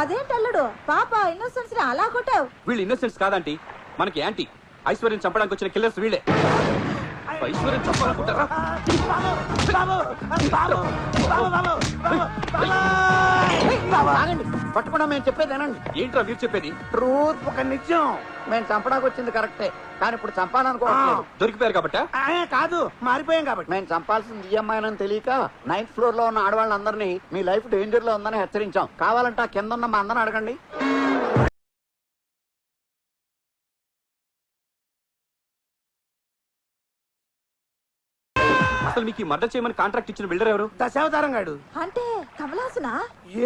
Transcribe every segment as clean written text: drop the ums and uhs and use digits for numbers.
అదేంటి అల్లుడు పాప ఇన్నోసెన్స్ ని అలా కొట్టావు? వీళ్ళు ఇన్నోసెంట్స్ కాదంటీ, మనకి యాంటీ. ఐశ్వర్యం చంపడానికి వచ్చిన కిల్లర్స్ వీళ్ళే. ఐశ్వర్యం చంపాలనుకుంటారా? పట్టుకున్నా మేము చెప్పేదేనండి. ఏంట్రా మీరు చెప్పేది? ట్రూత్ ఒక నిజం. మేము చంపడానికి వచ్చింది కరెక్టే, కానీ ఇప్పుడు చంపాలనుకోవట్లేదు. దొరికిపోయారు కాబట్టి కాదు, మారిపోయాం కాబట్టి. మేము చంపాల్సింది ఈఎంఐ అని తెలియక 9th floor లో ఉన్న ఆడవాళ్ళందరినీ మీ లైఫ్ డేంజర్ లో ఉందని హెచ్చరించాం. కావాలంటే ఆ కింద ఉన్న మా అందరిని అడగండి. అసలు మీకు మర్డర్ చేయమని కాంట్రాక్ట్ ఇచ్చిన బిల్డర్ ఎవరు? దశావతారం గాడు. అంటే కమలాసనా?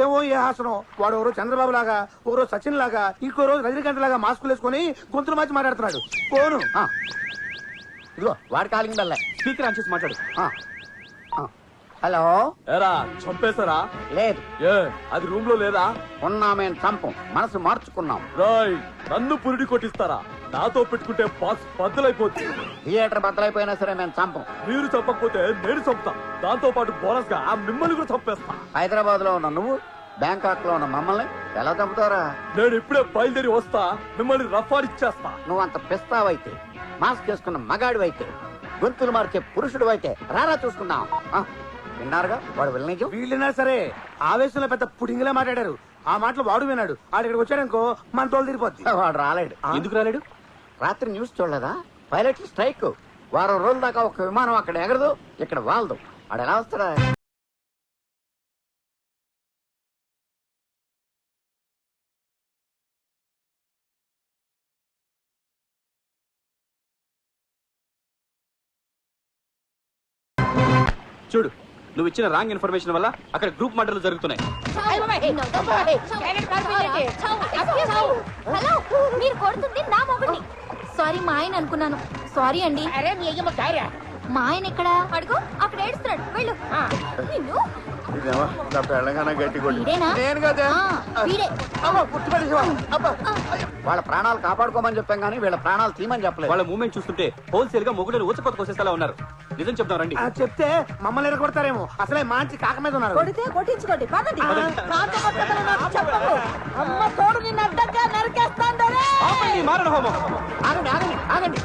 ఏమో ఏ హాసనం. వాడు ఎవరో చంద్రబాబు లాగా, ఓ రోజు సచిన్ లాగా, ఇంకో రోజు రజనీకాంత్ లాగా మాస్కులు వేసుకుని గొంతులు మార్చి మాట్లాడుతున్నాడు. పోను ఇదిగో వాడి కాలింగ్ బెల్లే. స్పీకర్ ఆన్ చేసి మాట్లాడు. హలో. ఎరా చంపేశారా? లేదు. ఏ అది రూమ్ లో లేదా? ఉన్నా మేము చంపం, మనసు మార్చుకున్నాం. రాయ్ నన్ను పురిడి కొట్టిస్తారా? నాతో పెట్టుకుంటే బాక్స్ బద్దలైపోతుంది. థియేటర్ బద్దలైపోయినా సరే మేము చంపం. మీరు చంపకపోతే నేను చంపుతా. దాంతో పాటు బోనస్ గా మిమ్మల్ని కూడా చంపేస్తా. హైదరాబాద్ లో ఉన్న నువ్వు, బ్యాంకాక్ లో ఉన్న మమ్మల్ని ఎలా చంపుతారా? నేను ఇప్పుడే బయలుదేరి వస్తా, మిమ్మల్ని రఫాడిచ్చేస్తా. నువ్వు అంత పిస్తావైతే, మాస్క్ చేసుకున్న మగాడివైతే, గొంతులు మార్చే పురుషుడు అయితే రారా చూసుకుందాం. విన్నారుగా వాడు వెళ్ళనిజం. వీళ్ళినా సరే ఆవేశంలో పెద్ద పుడింగిలా మాట్లాడారు. ఆ మాటలు వాడు విన్నాడు. ఆడు ఇక్కడికి వచ్చాడనుకో మన తోలు తిరిగిపోద్ది. వాడు రాలేడు. ఎందుకు రాలేడు? రాత్రి న్యూస్ చూడలేదా? Pilot strike. వారం రోజుల దాకా ఒక విమానం అక్కడ ఎగరదు, ఇక్కడ వాలదు. ఆడు ఎలా వస్తాడా? చూడు, నువ్వు ఇచ్చిన రాంగ్ ఇన్ఫర్మేషన్ వల్ల అక్కడ గ్రూప్ మర్డర్లు జరుగుతున్నాయి. హలో, మీరు కొడుతుంది నా మొగుడిని. సారీ మా ఆయన అనుకున్నాను. సారీ అండి. మా ఆయన ఎక్కడ? అడుగు, అక్కడ ఏడుస్తున్నాడు. వెళ్ళు. నిన్ను వాళ్ళ ప్రాణాలు కాపాడుకోమని చెప్పాం కానీ వీళ్ళ ప్రాణాలు తీయమని చెప్పలేదు. వాళ్ళ మూమెంట్ చూస్తుంటే హోల్సేల్ గా మొగుడు ఊచకొత్త కోసేసేలా ఉన్నారు. నిజం చెప్తాం రండి. చెప్తే మమ్మల్ని ఎరగొడతారేమో. అసలే మంచి కాక మీద ఉన్నారు. కొడితే కొట్టించుకోండి. పదండి. చెప్పకు. అమ్మ తోడు నిన్ను అడ్డంగా నరికేస్తాను. మారణ హోమం. ఆగండి ఆగండి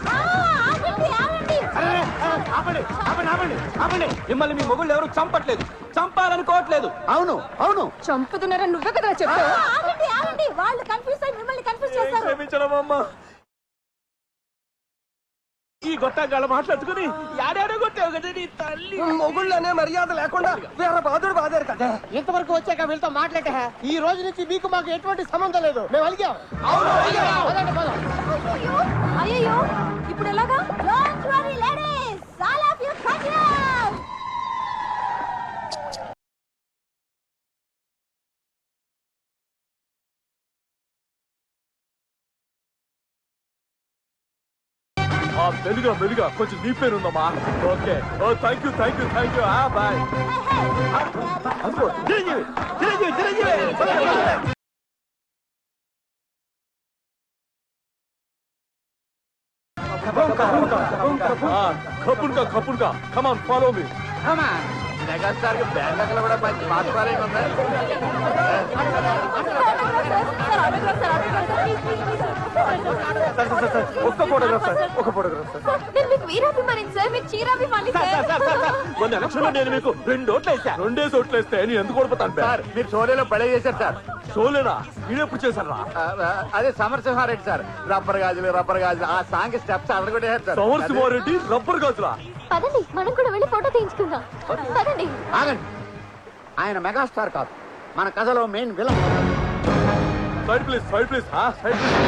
ఆగండి. మిమ్మల్ని మీ మొగుళ్ళు ఎవరు చంపట్లేదు, చంపాలనుకోవట్లేదు. అవును అవును చంపుతున్నారని నువ్వే కదా చెప్పావు. ఆగండి ఆగండి, వాళ్ళు కన్ఫ్యూజ్ అయి మిమ్మల్ని కన్ఫ్యూజ్ చేస్తారు. క్షమించడమ్మా. ఈ గొట్టగాళ్ళ మాట్లాడుకుని యాడాడో కొట్టావు కదా నీ తల్లి. మొగుళ్ళనే మర్యాద లేకుండా వేరే బాధుడు బాధారు కదా. ఇంతవరకు వచ్చాక వీళ్ళతో మాట్లాడే ఈ రోజు నుంచి మీకు మాకు ఎటువంటి సంబంధం లేదు. మేము అలిగాం. అయ్యో, ఇప్పుడు ఎలాగా? Don't worry ladies, all of you come here. మెలుగా కొంచెం నీ పేరు ఉందమ్మా. Okay, oh thank you thank you thank you. Bye. Chiranjeevi Chiranjeevi Chiranjeevi. ఖపున్కా come on follow me. Megastar కి బ్యాంక్ కూడా మంచి మార్చుకోవాలని ఉంది. ఒక్క ఫోటోగ్రాఫ్ సార్, ఒక ఫోటోగ్రాఫ్ సార్. నేను మీకు వీరాభిమాని సార్, మీకు చీరాభిమాని సార్. మొన్న ఎలక్షన్ లో నేను మీకు 2 ఓట్లు వేసా. 2 ఓట్లు వేస్తే నేను ఎందుకు ఓడిపోతాను సార్? మీరు షోలేలో పడే చేశారు సార్. షోలేనా? మీరెప్పుడు చేశారా? అదే సమరసింహారెడ్డి సార్. రబ్బర్ గాజులు ఆ సాంగ్ స్టెప్స్ అడగొట్టేశారు సార్. సమరసింహారెడ్డి రబ్బర్ గాజులా? పదండి, మనం కూడా వెళ్ళి ఫోటో తీయించుకుందాం. పదండి. ఆగండి, ఆయన మెగాస్టార్ కాదు, మన కథలో main villain. Side please side please side please.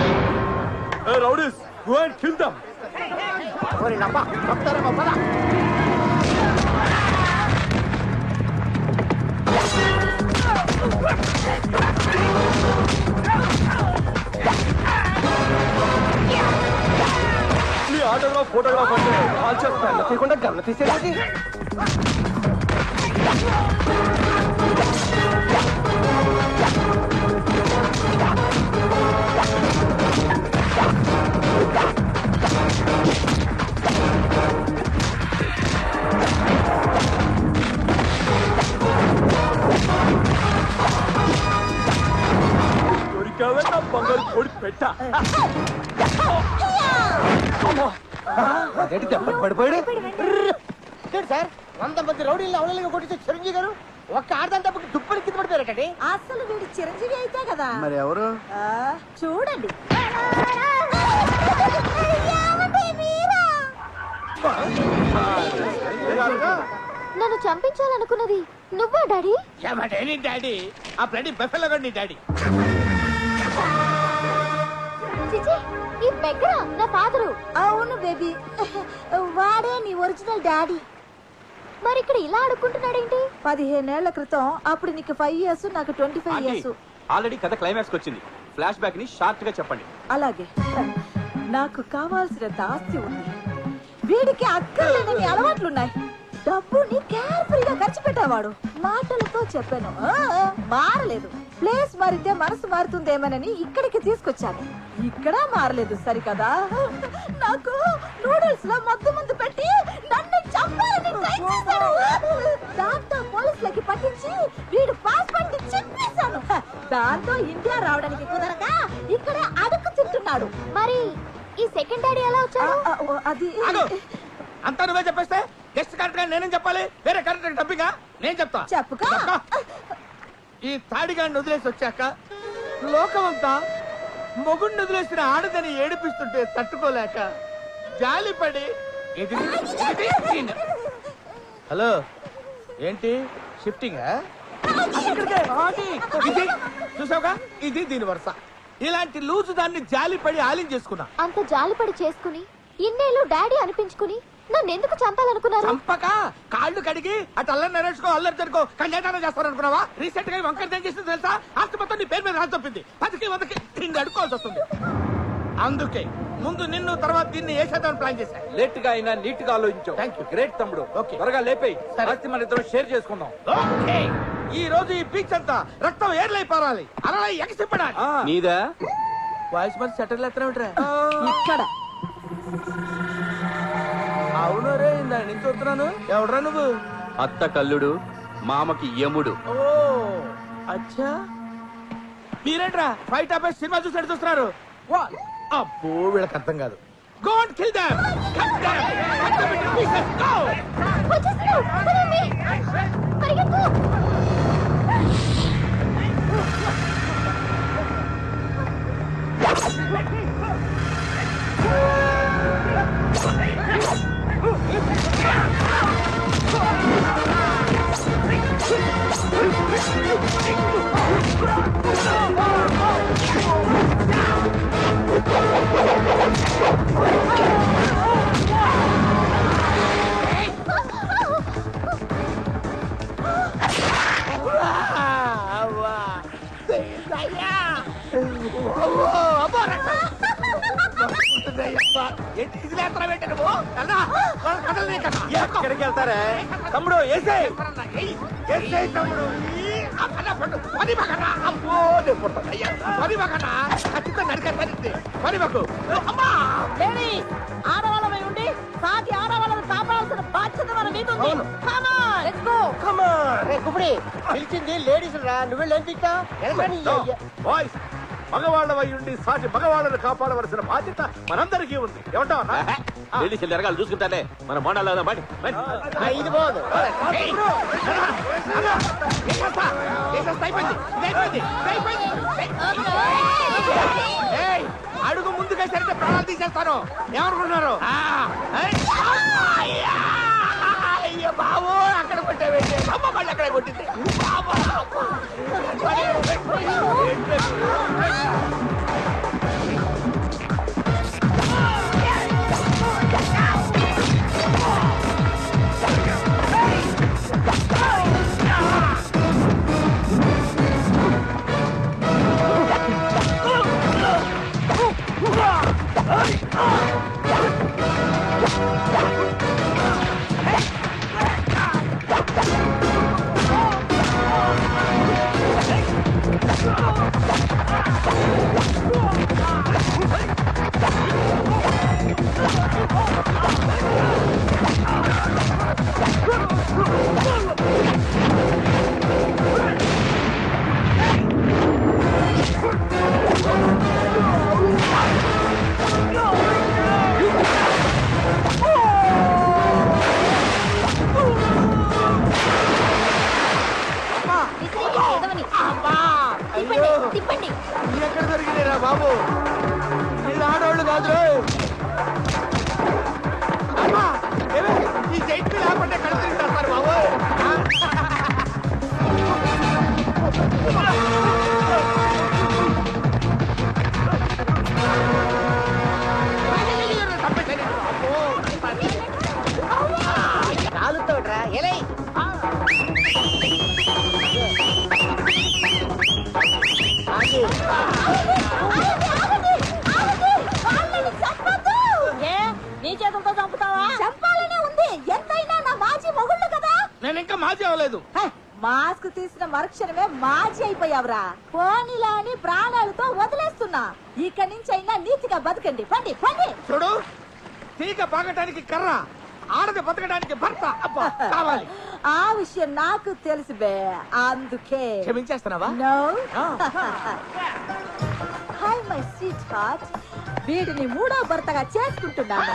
Hey rowdies, go and kill them. ఓరి నవ్వ చెప్తారేమో పద. మీ ఆటోగ్రాఫ్ ఫోటోగ్రాఫ్ అంటే కాల్ చేస్తాను తీయకుండా గమన తీసేది. బంగారు కోడి పెట్ట. అదేంటి దెబ్బకి పడిపోయాడు? సార్ 100 మంది రౌడీలను అవలీలుగా కొట్టించే చిరంజీవి గారు ఒక్క ఆడదాని దెబ్బకి దుప్పటి కింద పడిపోయారటండి. అసలు వీడు చిరంజీవి అయితే కదా. మరి ఎవరు? చూడండి. నన్ను చంపించాలనుకున్నది నువ్వా డాడీ? డాడీ ఆ బ్లడీ బఫెలో నీ డాడీ. చిచి, ఈ బెగ్గర నా ఫాదరు. అవును బేబీ, వాడే నీ ఒరిజినల్ డాడీ. మరి ఇక్కడ ఇలా అడుక్కుంటున్నాడేంటి? 15 ఏళ్ల క్రితం, అప్పుడు నీకు 5 years, నాకు 25 years. ఆల్రెడీ కథ క్లైమాక్స్ వచ్చింది. ఫ్లాష్ బ్యాక్ ని షార్ట్ గా చెప్పండి. అలాగే, నాకు కావాల్సినంత ఆస్తి ఉంది, వీడికి అక్కర్లేని అలవాట్లున్నాయి. డబ్బుని కేర్ఫుల్గా ఖర్చు పెట్టేవాడు. మాటలతో చెప్పాను, మారలేదు. ప్లేస్ మారితే మనసు మారుతుందేమోనని ఇక్కడికి తీసుకొచ్చాను. ఇక్కడ మారలేదు సరికదా. నాకు నూడిల్స్ లో మత్తు పెట్టి నన్ను చంపాలని ట్రై చేశాడు. దాంతో పోలీసులకి పట్టించి వీడు పాస్పోర్ట్ చెప్పేశాను. దాంతో ఇండియా రావడానికి కుదరక ఇక్కడ అడుగు తింటున్నాడు. మరి ఈ సెకండ్ డాడీ ఎలా వచ్చాడు? అది అంతా నువ్వే చెప్పేస్తే గెస్ట్ కరెక్ట్ గా నేనేం చెప్పాలి? వేరే కరెక్ట్ డబ్బిగా నేను చెప్తా. చెప్పుకో. ఈ తాడిగాడిని వదిలేసి వచ్చాక లోకమంతా మొగుడిని వదిలేసిన ఆడదని ఏడిపిస్తుంటే తట్టుకోలేక జాలిపడి హలో ఏంటి షిఫ్టింగ్ చూసావుగా, ఇది దీని వరుస. ఇలాంటి లూజు దాన్ని జాలిపడి ఆలిం చేసుకున్నా. అంత జాలిపడి చేసుకుని ఇన్నేళ్ళు డాడీ అనిపించుకుని నన్ను ఎందుకు చంపాలనుకున్నారు? చంపక కాళ్ళు కడిగి అటు అల్లరి నరేసుకో అల్లరి జరుకో కళ్యాణం చేస్తారనుకున్నావా? రీసెంట్ గా వంకర ఏం చేసింది తెలుసా? ఆస్తి మొత్తం నీ పేరు మీద రాసి తప్పింది. 10కి 100కి తిండి అడుకోవాల్సి వస్తుంది. అందుకే ముందు నిన్ను తర్వాత దీన్ని వేసేద్దామని ప్లాన్ చేశా. లేట్ గా అయినా నీట్ గా ఆలోచించావు. Thank you. గ్రేట్ తమ్ముడు. Okay. త్వరగా లేపేయి. సరే. ఆస్తి మన ఇద్దరం షేర్ చేసుకుందాం. ఓకే, ఈ రోజు ఈ పీచ్ అంతా రక్తం ఏర్లై పారాలి, అలా ఎగసిపడాలి. నీదా? వాయిస్ మరి సెటిల్ ఎత్తరా? ఇక్కడ అవును రే, ఇందాక నుంచి వస్తున్నాను. ఎవడరా నువ్వు? అత్త కల్లుడు, మామకి యముడు. ఓ అచ్చా, మీరేంట్రా ఫైట్ ఆపేసి సినిమా చూసి చూస్తున్నారు? అబ్బో, వీళ్ళకి అర్థం కాదు. Go and kill them! Cut them! Cut them into pieces! Go! వచ్చేస్తున్నాడు. పదండి. పరిగెత్తు. ఎక్కడికి వెళ్తారా తమ్ముడు? ఏసేయ్. ఆడవాళ్ళమై ఉండి సాటి ఆడవాళ్ళని కాపాడాల్సిన బాధ్యత మన మీద ఉంది. Come on, let's go. పిలిచింది లేడీస్ రా, నువ్వు ఏం తింటా? బాయ్స్, మగవాళ్ళవై ఉండి సాటి మగవాళ్ళను కాపాడవలసిన బాధ్యత మనందరికీ ఉంది. ఏమంటావు? లేడీస్ ఎరగాలు చూసుకుంటానే. మన మోడాలు బాడి. ఇది పోదు. అడుగు ముందుగా సరిగ్గా ప్రాణాలు తీసేస్తాను. ఏమనుకుంటున్నారు? అయ్యో బాబు, అక్కడ కొట్టావేంటి? అమ్మ మళ్ళీ అక్కడ కొట్టింది. తిప్పండి తిప్పండి ఎక్కడ దొరికినారా బాబు వీళ్ళు ఆడవాళ్ళు కాదు ఈ జైట్ లేకుంటే కళ్ళు తింటారు బాబు. కాలుతోడ్రా ఎలై నీ చేతులతో చంపుతావా? చంపాలనే ఉంది. ఎంతైనా నా మాజీ మొగుళ్ళు కదా. నేను ఇంకా మాజీ అవ్వలేదు. హే, మాస్క్ తీసిన మరుక్షణమే మాజీ అయిపోయావురా. పోనీలా అని ప్రాణాలతో వదిలేస్తున్నా. ఇక నుంచి అయినా నీతిగా బతకండి. పండి పండి. చూడు, తీగ పాగటానికి కర్ర, ఆడది బతకడానికి భర్త అబ్బా కావాలి. ఆ విషయం నాకు తెలుసు బే, అందుకే క్షమించేస్తున్నావా? No. Hi my sweetheart, వీడిని మూడో భర్తగా చేసుకుంటున్నాను.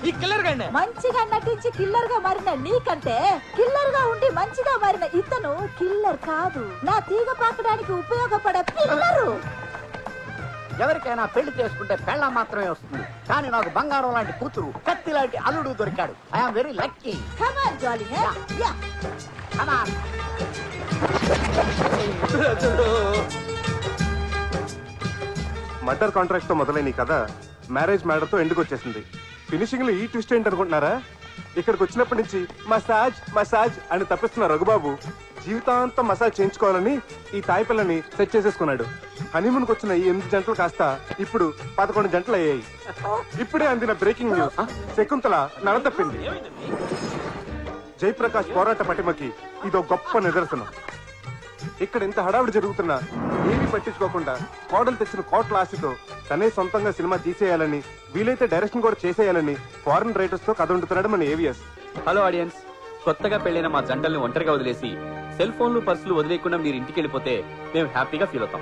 ఈ కిల్లర్ గండి మంచిగా నటించి కిల్లర్ గా మారిన నీకంటే కిల్లర్ గా ఉండి మంచిగా మారిన ఇతను కిల్లర్ కాదు, నా తీగ పాకడానికి ఉపయోగపడే పిల్లరు. ఎవరికైనా పెళ్లి చేసుకుంటే పెళ్ళ మాత్రమే వస్తుంది, కానీ నాకు బంగారం లాంటి కూతురు, కత్తి లాంటి అల్లుడు దొరికాడు. I'm very lucky. Come on, darling, eh? Yeah. Come on. Murder contract తో మొదలైన ఈ కథ మ్యారేజ్ మ్యాటర్ తో ఎండుకు వచ్చేసింది. ఫినిషింగ్ లో ఈ ట్విస్ట్ ఏంటి అనుకుంటున్నారా? ఇక్కడికి వచ్చినప్పటి నుంచి మసాజ్ మసాజ్ అని తప్పిస్తున్న రఘుబాబు జీవితాంతం మసాజ్ చేయించుకోవాలని ఈ తాయి పిల్లని సెట్ చేసేసుకున్నాడు. హనీమూన్కి వచ్చిన ఈ 8 జంటలు కాస్త ఇప్పుడు 11 జంటలు అయ్యాయి. ఇప్పుడే అందిన బ్రేకింగ్ న్యూస్, శకుంతల నడ తప్పింది. జయప్రకాష్ పోరాట పటిమకి ఇదో గొప్ప నిదర్శనం. ఇక్కడ ఇంత హడావిడి జరుగుతున్నా ఏమీ పట్టించుకోకుండా కోడలు తెచ్చిన కోట్ల ఆశతో తనే సొంతంగా సినిమా తీసేయాలని, వీలైతే డైరెక్షన్ కూడా చేసేయాలని ఫారెన్ రైటర్స్ తో కథ ఉంటున్నాడు మన ఏవిఎస్. హలో ఆడియన్స్, కొత్తగా పెళ్ళైన మా జంటల్ని ఒంటరిగా వదిలేసి సెల్ ఫోన్లు పర్సులు వదిలేకుండా మీరు ఇంటికి వెళ్ళిపోతే మేము హ్యాపీగా ఫీల్ అవుతాం.